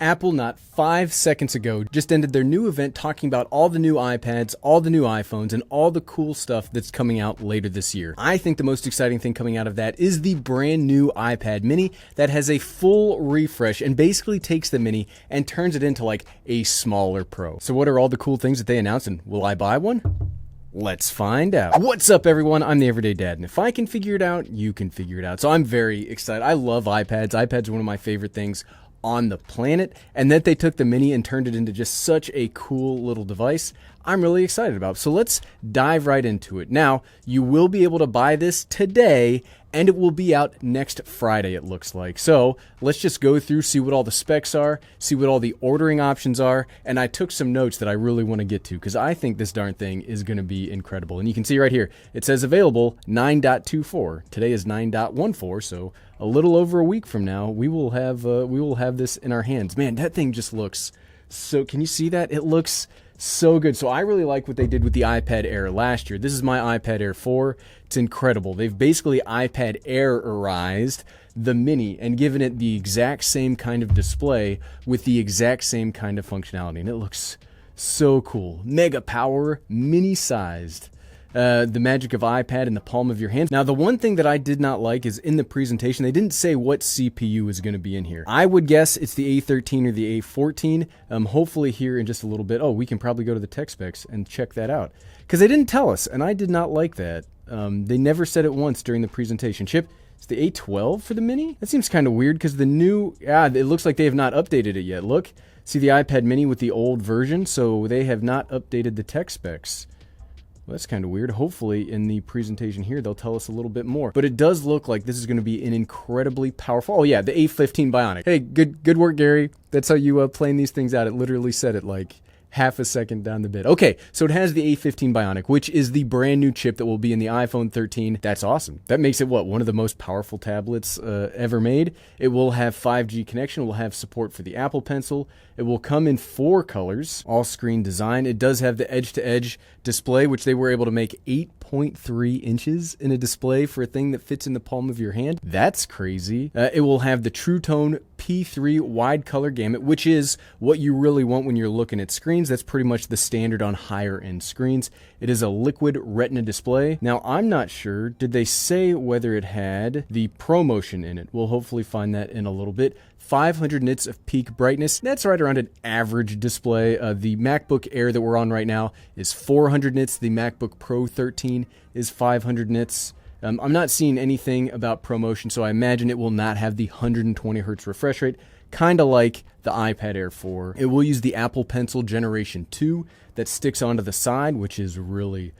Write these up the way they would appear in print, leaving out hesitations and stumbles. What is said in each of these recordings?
Apple, not 5 seconds ago, just ended their new event talking about all the new iPads, all the new iPhones, and all the cool stuff that's coming out later this year. I think the most exciting thing coming out of that is the brand new iPad mini that has a full refresh and basically takes the mini and turns it into like a smaller Pro. So what are all the cool things that they announced, and will I buy one? Let's find out. What's up, everyone? I'm the Everyday Dad, and if I can figure it out, you can figure it out. So I'm very excited. I love iPads. iPads are one of my favorite things on the planet, and that they took the mini and turned it into just such a cool little device, I'm really excited about. So let's dive right into it. Now, you will be able to buy this today, and it will be out next Friday, it looks like. So let's just go through, see what all the specs are, see what all the ordering options are, and I took some notes that I really want to get to because I think this darn thing is going to be incredible. And you can see right here, it says available 9.24. Today is 9.14, so a little over a week from now, we will have this in our hands. Man, that thing just looks so. Can you see that? It looks so good. So I really like what they did with the iPad Air last year. This is my iPad Air 4. It's incredible. They've basically iPad Airized the mini and given it the exact same kind of display with the exact same kind of functionality, and it looks so cool. Mega power, mini sized. The magic of iPad in the palm of your hand. Now, the one thing that I did not like is in the presentation, they didn't say what CPU is going to be in here. I would guess it's the A13 or the A14. Hopefully here in just a little bit. Oh, we can probably go to the tech specs and check that out. Because they didn't tell us, and I did not like that. They never said it once during the presentation. Chip, it's the A12 for the mini? That seems kind of weird because the new, it looks like they have not updated it yet. Look, see the iPad mini with the old version, so they have not updated the tech specs. Well, that's kind of weird. Hopefully in the presentation here, they'll tell us a little bit more. But it does look like this is going to be an incredibly powerful... Oh yeah, the A15 Bionic. Hey, good work, Gary. That's how you plan these things out. It literally said it like half a second down the bit. Okay, so it has the A15 Bionic, which is the brand new chip that will be in the iPhone 13. That's awesome. That makes it, what, one of the most powerful tablets ever made. It will have 5G connection. It will have support for the Apple Pencil. It will come in 4 colors, all screen design. It does have the edge-to-edge display, which they were able to make 8.3 inches in a display for a thing that fits in the palm of your hand. That's crazy. It will have the True Tone P3 wide color gamut, which is what you really want when you're looking at screens. That's pretty much the standard on higher end screens. It is a liquid retina display. Now, I'm not sure. Did they say whether it had the ProMotion in it? We'll hopefully find that in a little bit. 500 nits of peak brightness. That's right around an average display. The MacBook Air that we're on right now is 400 nits. The MacBook Pro 13 is 500 nits. I'm not seeing anything about ProMotion, so I imagine it will not have the 120 hertz refresh rate, kind of like the iPad Air 4. It will use the Apple Pencil Generation 2 that sticks onto the side, which is really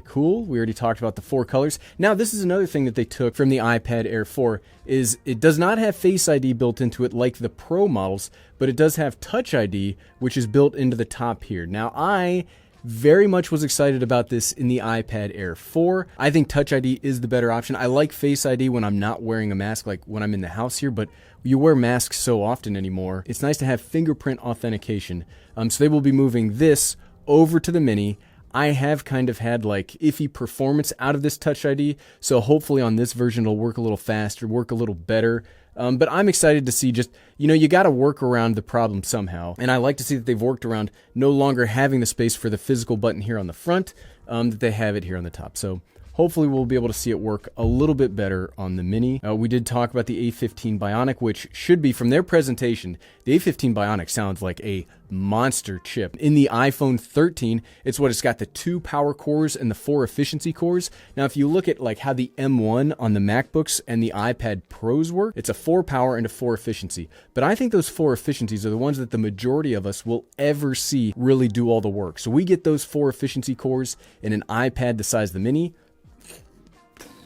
cool. We already talked about the 4 colors. Now, this is another thing that they took from the iPad Air 4 is it does not have Face ID built into it like the Pro models, but it does have Touch ID, which is built into the top here. Now, I very much was excited about this in the iPad Air 4. I think Touch ID is the better option. I like Face ID when I'm not wearing a mask, like when I'm in the house here, but you wear masks so often anymore. It's nice to have fingerprint authentication. So they will be moving this over to the mini. I have kind of had like iffy performance out of this Touch ID, so hopefully on this version it'll work a little faster, work a little better. But I'm excited to see just, you got to work around the problem somehow. And I like to see that they've worked around no longer having the space for the physical button here on the front, that they have it here on the top. So hopefully we'll be able to see it work a little bit better on the mini. We did talk about the A15 Bionic, which should be, from their presentation, the A15 Bionic sounds like a monster chip. In the iPhone 13, it's got the 2 power cores and the 4 efficiency cores. Now, if you look at like how the M1 on the MacBooks and the iPad Pros work, it's a 4 power and a 4 efficiency. But I think those 4 efficiencies are the ones that the majority of us will ever see really do all the work. So we get those 4 efficiency cores in an iPad the size of the mini.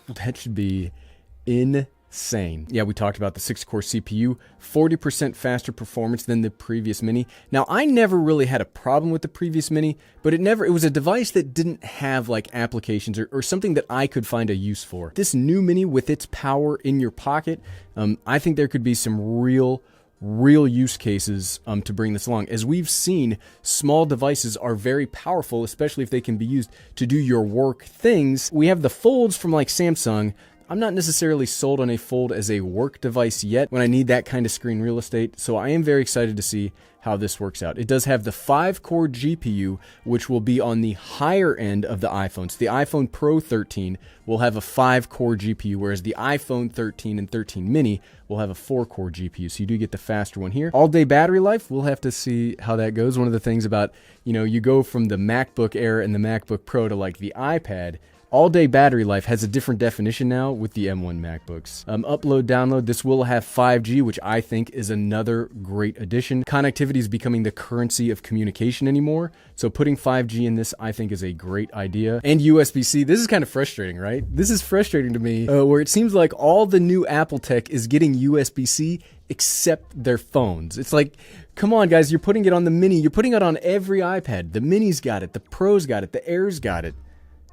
That should be insane. Yeah, we talked about the 6-core CPU, 40% faster performance than the previous mini. Now, I never really had a problem with the previous mini, but it was a device that didn't have like applications or something that I could find a use for. This new mini with its power in your pocket, I think there could be some real use cases to bring this along. As we've seen, small devices are very powerful, especially if they can be used to do your work things. We have the folds from like Samsung. I'm not necessarily sold on a Fold as a work device yet when I need that kind of screen real estate, so I am very excited to see how this works out. It does have the 5-core GPU, which will be on the higher end of the iPhone. So the iPhone Pro 13 will have a 5-core GPU, whereas the iPhone 13 and 13 mini will have a 4-core GPU. So you do get the faster one here. All-day battery life, we'll have to see how that goes. One of the things about, you go from the MacBook Air and the MacBook Pro to like the iPad, all-day battery life has a different definition now with the M1 MacBooks. Upload, download, this will have 5G, which I think is another great addition. Connectivity is becoming the currency of communication anymore, so putting 5G in this, I think, is a great idea. And USB-C, this is kind of frustrating, right? This is frustrating to me, where it seems like all the new Apple tech is getting USB-C except their phones. It's like, come on, guys, you're putting it on the Mini, you're putting it on every iPad. The Mini's got it, the Pro's got it, the Air's got it.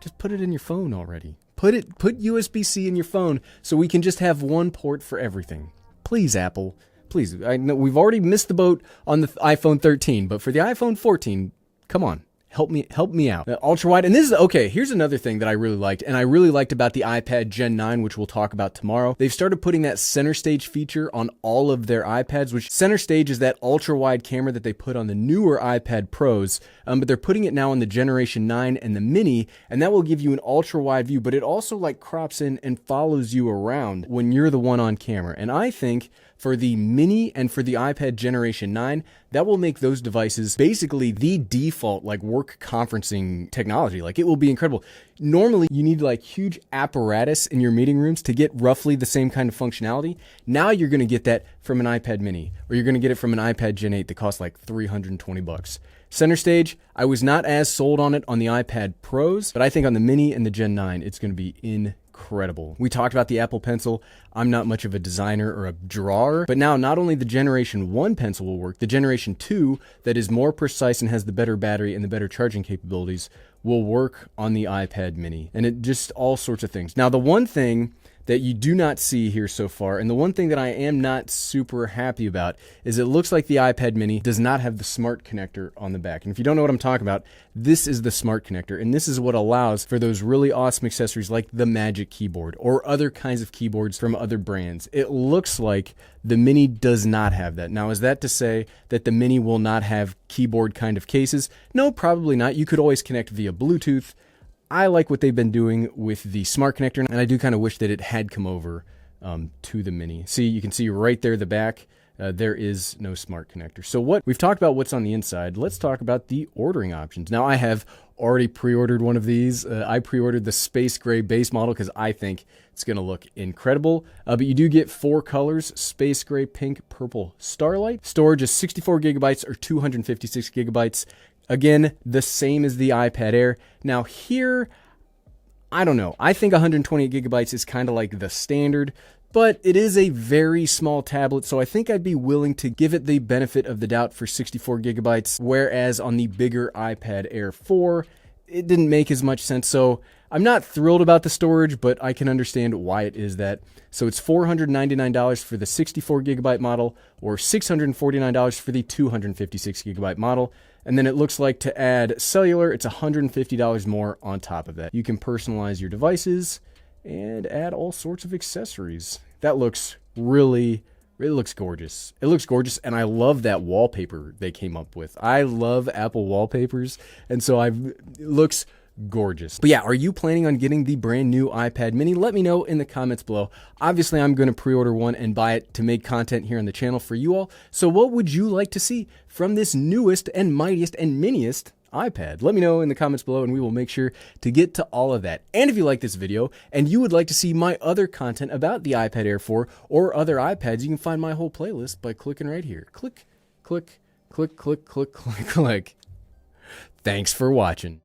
Just put it in your phone already. Put USB-C in your phone so we can just have one port for everything. Please, Apple. Please. I know we've already missed the boat on the iPhone 13, but for the iPhone 14, come on. Help me out. Ultra wide, and this is okay. Here's another thing that I really liked, and I really liked about the iPad Gen 9, which we'll talk about tomorrow. They've started putting that center stage feature on all of their iPads, which center stage is that ultra wide camera that they put on the newer iPad Pros, but they're putting it now on the Generation 9 and the Mini, and that will give you an ultra wide view, but it also like crops in and follows you around when you're the one on camera. And I think for the Mini and for the iPad Generation 9, that will make those devices basically the default like work conferencing technology. Like, it will be incredible. Normally, you need like huge apparatus in your meeting rooms to get roughly the same kind of functionality. Now you're going to get that from an iPad Mini, or you're going to get it from an iPad Gen 8 that costs like $320. Center stage, I was not as sold on it on the iPad Pros, but I think on the Mini and the Gen 9, it's going to be incredible. We talked about the Apple Pencil. I'm not much of a designer or a drawer, but now not only the Generation 1 Pencil will work, the Generation 2 that is more precise and has the better battery and the better charging capabilities will work on the iPad Mini, and it just all sorts of things. Now, the one thing that you do not see here so far, and the one thing that I am not super happy about, is it looks like the iPad Mini does not have the smart connector on the back. And if you don't know what I'm talking about, this is the smart connector, and this is what allows for those really awesome accessories like the Magic Keyboard or other kinds of keyboards from other brands. It looks like the Mini does not have that. Now, is that to say that the Mini will not have keyboard kind of cases? No, probably not. You could always connect via Bluetooth. I like what they've been doing with the smart connector, and I do kind of wish that it had come over to the Mini. See, you can see right there the back, there is no smart connector. So we've talked about what's on the inside. Let's talk about the ordering options. Now, I have already pre-ordered one of these. I pre-ordered the space gray base model because I think it's going to look incredible. But you do get 4 colors: space gray, pink, purple, starlight. Storage is 64 gigabytes or 256 gigabytes. Again, the same as the iPad Air. Now here, I don't know. I think 128 gigabytes is kind of like the standard, but it is a very small tablet, so I think I'd be willing to give it the benefit of the doubt for 64 gigabytes, whereas on the bigger iPad Air 4, it didn't make as much sense. So I'm not thrilled about the storage, but I can understand why it is that. So it's $499 for the 64 gigabyte model or $649 for the 256 gigabyte model. And then it looks like to add cellular, it's $150 more on top of that. You can personalize your devices and add all sorts of accessories. That looks it looks gorgeous. It looks gorgeous, and I love that wallpaper they came up with. I love Apple wallpapers, and so it looks gorgeous. But yeah, are you planning on getting the brand new iPad Mini? Let me know in the comments below. Obviously, I'm going to pre-order one and buy it to make content here on the channel for you all. So what would you like to see from this newest and mightiest and miniest iPad? Let me know in the comments below, and we will make sure to get to all of that. And if you like this video and you would like to see my other content about the iPad Air 4 or other iPads, you can find my whole playlist by clicking right here. Click, click, click, click, click, click, click. Thanks for watching.